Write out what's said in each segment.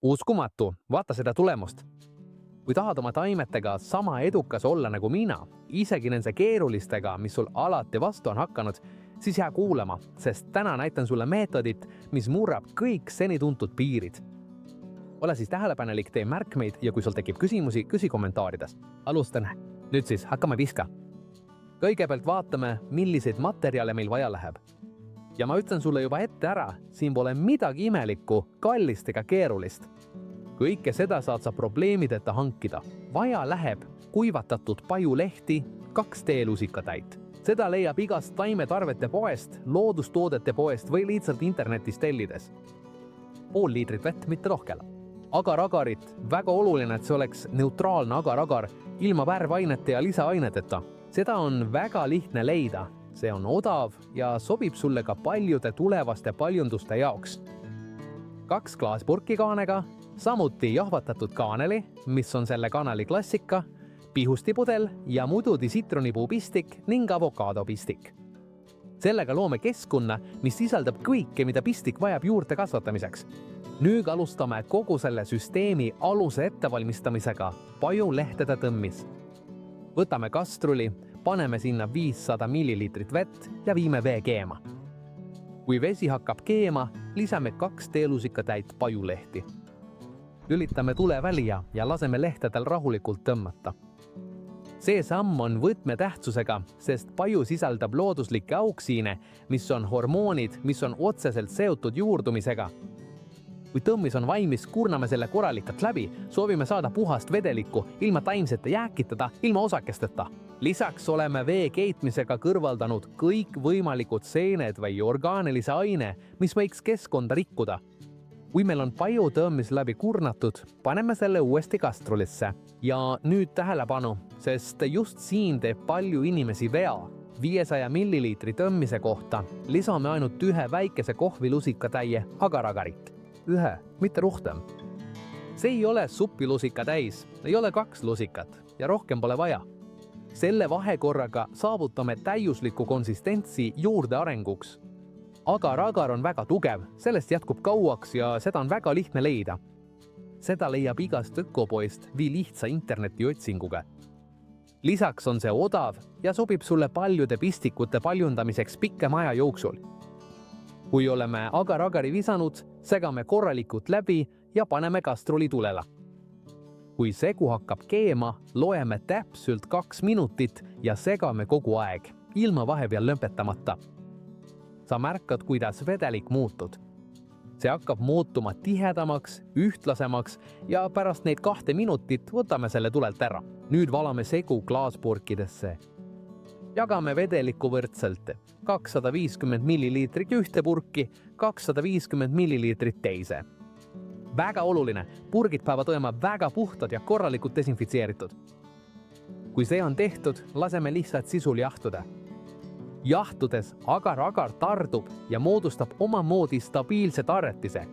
Uskumatu, vaata seda tulemust. Kui tahad oma taimetega sama edukas olla nagu mina, isegi nende keerulistega, mis sul alati vastu on hakanud, siis jää kuulama, sest täna näitan sulle meetodit, mis murrab kõik seni tuntud piirid. Ole siis tähelepanelik, tee märkmeid ja kui sul tekib küsimusi, küsi kommentaarides. Alustan. Nüüd siis hakkame viska. Kõigepealt vaatame, milliseid materjale meil vaja läheb. Ja ma ütlen sulle juba ette ära, siin pole midagi imelikku, kallist ega keerulist. Kõike seda saad sa probleemideta hankida. Vaja läheb kuivatatud pajulehti, 2 teelusikatäit. Seda leiab igast taimetarvete poest, loodustoodete poest või lihtsalt internetist tellides. Pool liitrit vett, mitte rohkem. Agar-agarit, väga oluline, et see oleks neutraalne agar-agar, ilma värvainete ja lisaaineteta. Seda on väga lihtne leida. See on odav ja sobib sulle ka paljude tulevaste paljunduste jaoks. 2 klaaspurki kaanega, samuti jahvatatud kaaneli, mis on selle kanali klassika, pihustipudel ja mududi sitronipuupistik ning avokaadopistik. Sellega loome keskkonna, mis sisaldab kõike, mida pistik vajab juurte kasvatamiseks. Nüüd alustame kogu selle süsteemi aluse ettevalmistamisega pajulehtede tõmmis. Võtame kastruli, paneme sinna 500 milliliitrit vett ja viime vee keema. Kui vesi hakkab keema, lisame 2 teelusikatäit pajulehti. Lülitame tule välja ja laseme lehtedel rahulikult tõmmata. See samm on võtmetähtsusega, sest paju sisaldab looduslikke auksiine, mis on hormoonid, mis on otseselt seotud juurdumisega. Kui tõmmis on valmis, kurname selle korralikult läbi, soovime saada puhast vedelikku, ilma taimsete jääkitada, ilma osakesteta. Lisaks oleme vee keitmisega kõrvaldanud kõik võimalikud seened või orgaanilise aine, mis võiks keskkonda rikkuda. Kui meil on paju tõmmis läbi kurnatud, paneme selle uuesti kastrulisse. Ja nüüd tähelepanu, sest just siin teeb palju inimesi vea. 500 milliliitri tõmmise kohta lisame ainult 1 väikese kohvilusikatäie agar-agarit. 1, mitte rohkem. See ei ole suppilusika täis, ei ole 2 lusikat ja rohkem pole vaja. Selle vahekorraga saavutame täiusliku konsistentsi juurde arenguks. Agar-agar on väga tugev, sellest jätkub kauaks ja seda on väga lihtne leida. Seda leiab igast ökopoest või lihtsa interneti otsinguga. Lisaks on see odav ja sobib sulle paljude pistikute paljundamiseks pikema aja jooksul. Kui oleme agar-agari visanud, segame korralikult läbi ja paneme kastruli tulele. Kui segu hakkab keema, loeme täpselt 2 minutit ja segame kogu aeg, ilma vahepeal lõpetamata. Sa märkad, kuidas vedelik muutud. See hakkab muutuma tihedamaks, ühtlasemaks ja pärast neid 2 minutit võtame selle tulelt ära. Nüüd valame segu klaaspurkidesse. Jagame vedelikku võrdselt. 250 milliliitrit ühte purki, 250 milliliitrit teise. Väga oluline, purgid peavad olema väga puhtad ja korralikult desinfitseeritud. Kui see on tehtud, laseme lihtsalt sisul jahtuda. Jahtudes agar-agar tardub ja moodustab omamoodi stabiilse tarretise.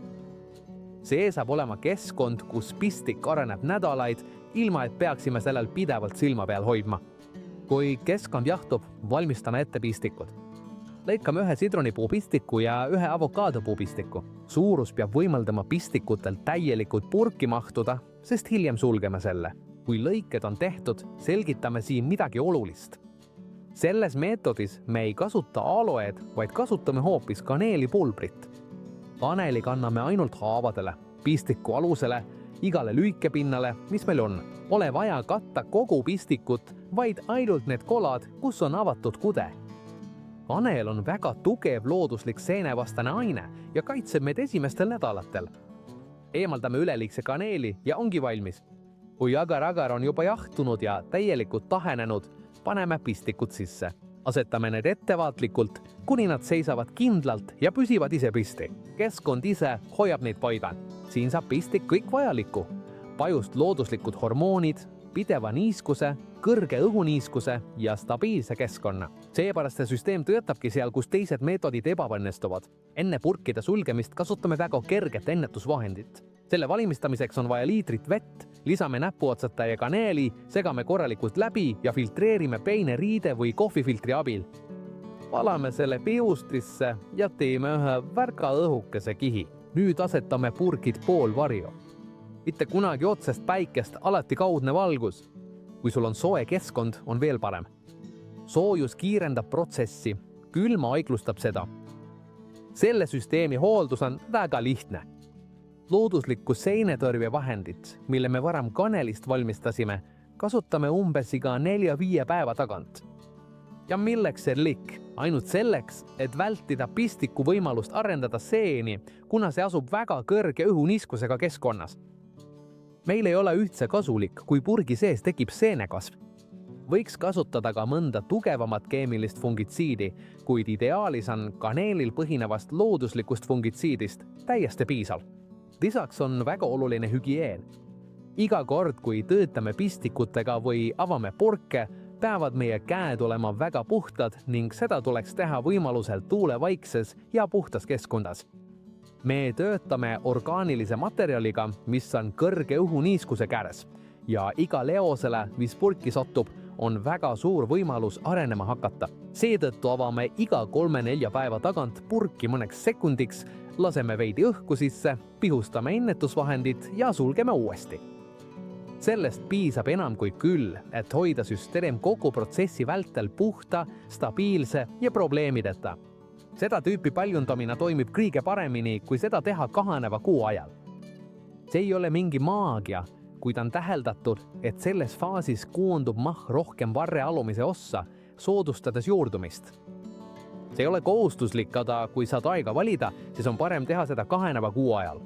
See saab olema keskkond, kus pistik areneb nädalaid, ilma et peaksime sellel pidevalt silma peal hoidma. Kui keskkond jahtub, valmistame ette pistikud. Lõikame 1 sitronipuupistiku ja 1 avokaadopuupistiku. Suurus peab võimaldama pistikutel täielikult purki mahtuda, sest hiljem sulgeme selle. Kui lõiked on tehtud, selgitame siin midagi olulist. Selles meetodis me ei kasuta aloed, vaid kasutame hoopis kaneelipulbrit. Kaneli kanname ainult haavadele, pistiku alusele, igale lüükepinnale, mis meil on. Pole vaja katta kogu pistikut, vaid ainult need kolad, kus on avatud kude. Kanel on väga tugev looduslik seenevastane aine ja kaitseb meid esimestel nädalatel. Eemaldame üleliigse kaneeli ja ongi valmis. Kui agar-agar on juba jahtunud ja täielikult tahenenud, paneme pistikud sisse. Asetame need ettevaatlikult, kuni nad seisavad kindlalt ja püsivad ise pisti. Keskkond ise hoiab neid paigal. Siin saab pistik kõik vajalikku. Pajust looduslikud hormoonid, pideva niiskuse, kõrge õhuniiskuse ja stabiilse keskkonna. Seepärast see süsteem töötabki seal, kus teised meetodid ebaõnnestuvad. Enne purkide sulgemist kasutame väga kerget ennetusvahendit. Selle valimistamiseks on vaja liitrit vett, lisame näpuotsata ja kaneeli, segame korralikult läbi ja filtreerime peine riide või kohvifiltri abil. Valame selle piustrisse ja teeme ühe väga õhukese kihi. Nüüd asetame purgid pool varju. mitte kunagi otsest päikest, alati kaudne valgus. Kui sul on soe keskkond, on veel parem. Soojus kiirendab protsessi, külma aeglustab seda. Selle süsteemi hooldus on väga lihtne. Looduslikku seinetõrjevahendit, mille me varem kanelist valmistasime, kasutame umbes iga 4-5 päeva tagant. Ja milleks see likk? Ainult selleks, et vältida pistiku võimalust arendada seeni, kuna see asub väga kõrge õhuniskusega keskkonnas. Meil ei ole üldse kasulik, kui purgi sees tekib seenekasv. Võiks kasutada ka mõnda tugevamat keemilist fungitsiidi, kuid ideaalis on kaneelil põhinevast looduslikust fungitsiidist täiesti piisav. Lisaks on väga oluline hügieen. Iga kord, kui töötame pistikutega või avame purke, peavad meie käed olema väga puhtad ning seda tuleks teha võimalusel tuulevaikses ja puhtas keskkonnas. Me töötame orgaanilise materjaliga, mis on kõrge õhuniiskuse käes ja iga leosele, mis purki satub, on väga suur võimalus arenema hakata. Seetõttu avame iga 3-4 päeva tagant purki mõneks sekundiks, laseme veidi õhku sisse, pihustame ennetusvahendid ja sulgeme uuesti. Sellest piisab enam kui küll, et hoida süsteem kogu protsessi vältel puhta, stabiilse ja probleemideta. Seda tüüpi paljundamine toimib kõige paremini, kui seda teha kahaneva kuu ajal. See ei ole mingi maagia, kuid on täheldatud, et selles faasis koondub maht rohkem varre alumise ossa, soodustades juurdumist. See ei ole kohustuslik, aga kui saad aega valida, siis on parem teha seda kahaneva kuu ajal.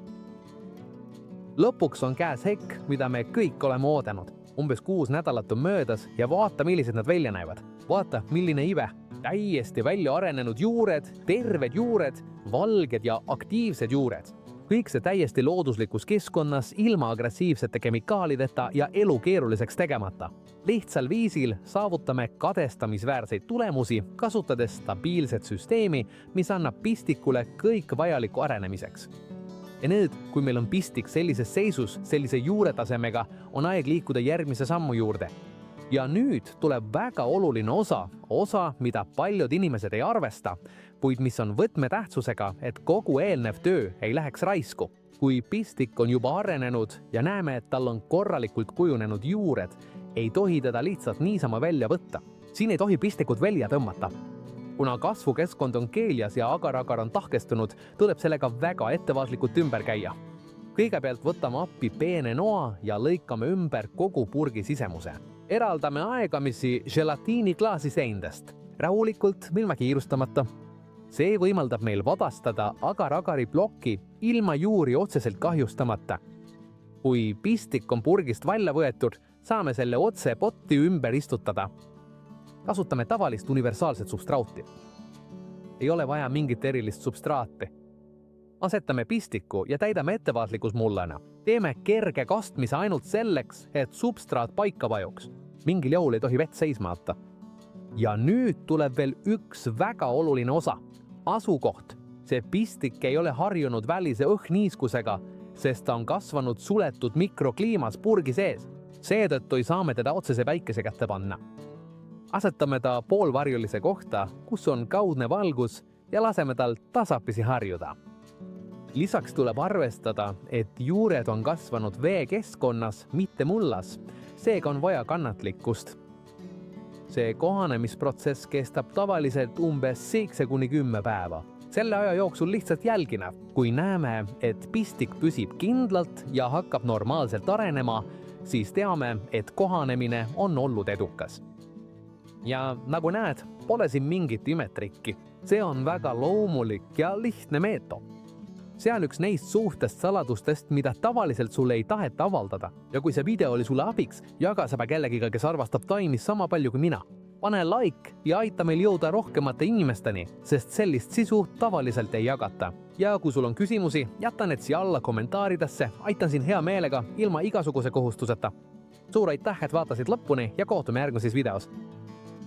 Lõpuks on käes hetk, mida me kõik oleme oodanud. Umbes 6 nädalat on möödas ja vaata, millised nad välja näevad. Vaata, milline ive. Täiesti välja arenenud juured, terved juured, valged ja aktiivsed juured. Kõik see täiesti looduslikus keskkonnas, ilma agressiivsete kemikaalideta ja elu keeruliseks tegemata. Lihtsal viisil saavutame kadestamisväärseid tulemusi, kasutades stabiilset süsteemi, mis annab pistikule kõik vajaliku arenemiseks. Ja nüüd, kui meil on pistik sellises seisus, sellise juuretasemega, on aeg liikuda järgmise sammu juurde. Ja nüüd tuleb väga oluline osa, mida paljud inimesed ei arvesta, kuid mis on võtmetähtsusega, et kogu eelnev töö ei läheks raisku. Kui pistik on juba arenenud ja näeme, et tal on korralikult kujunenud juured, ei tohi teda lihtsalt niisama välja võtta. Siin ei tohi pistikut välja tõmmata. Kuna kasvukeskkond on keeljas ja agar-agar on tahkestunud, tuleb sellega väga ettevaatlikult ümber käia. Kõigepealt võtame appi peene noa ja lõikame ümber kogu purgi sisemuse. Eraldame aegamisi gelatiiniklaasi seindest, rahulikult, ilma kiirustamata. See võimaldab meil vabastada agar-agari plokki ilma juuri otseselt kahjustamata. Kui pistik on purgist välja võetud, saame selle otse potti ümber istutada. Kasutame tavalist universaalset substrauti. Ei ole vaja mingit erilist substraati. Asetame pistiku ja täidame ettevaatlikus mullena. Teeme kerge kastmise ainult selleks, et substraat paika vajuks. Mingil juhul ei tohi vett seismata. Ja nüüd tuleb veel üks väga oluline osa. Asukoht. See pistik ei ole harjunud välise õhniiskusega, sest ta on kasvanud suletud mikrokliimas purgi sees. Seetõttu ei saa me teda otsese päikese kätte panna. Asetame ta poolvarjulise kohta, kus on kaudne valgus ja laseme tal tasapisi harjuda. Lisaks tuleb arvestada, et juured on kasvanud veekeskkonnas, mitte mullas. Seega on vaja kannatlikkust. See kohanemisprotsess kestab tavaliselt umbes 7-10 päeva. Selle aja jooksul lihtsalt jälgime. Kui näeme, et pistik püsib kindlalt ja hakkab normaalselt arenema, siis teame, et kohanemine on olnud edukas. Ja nagu näed, pole siin mingit imetrikki. See on väga loomulik ja lihtne meetod. See on üks neist suhtest saladustest, mida tavaliselt sulle ei taheta avaldada. Ja kui see video oli sulle abiks, jaga seda kellegiga, kes arvastab taimist sama palju kui mina. Pane like ja aita meil jõuda rohkemate inimesteni, sest sellist sisu tavaliselt ei jagata. Ja kui sul on küsimusi, jäta need siia alla kommentaaridesse, aitan siin hea meelega ilma igasuguse kohustuseta. Suur aitäh, et vaatasid lõpuni ja kohtume järgmises videos.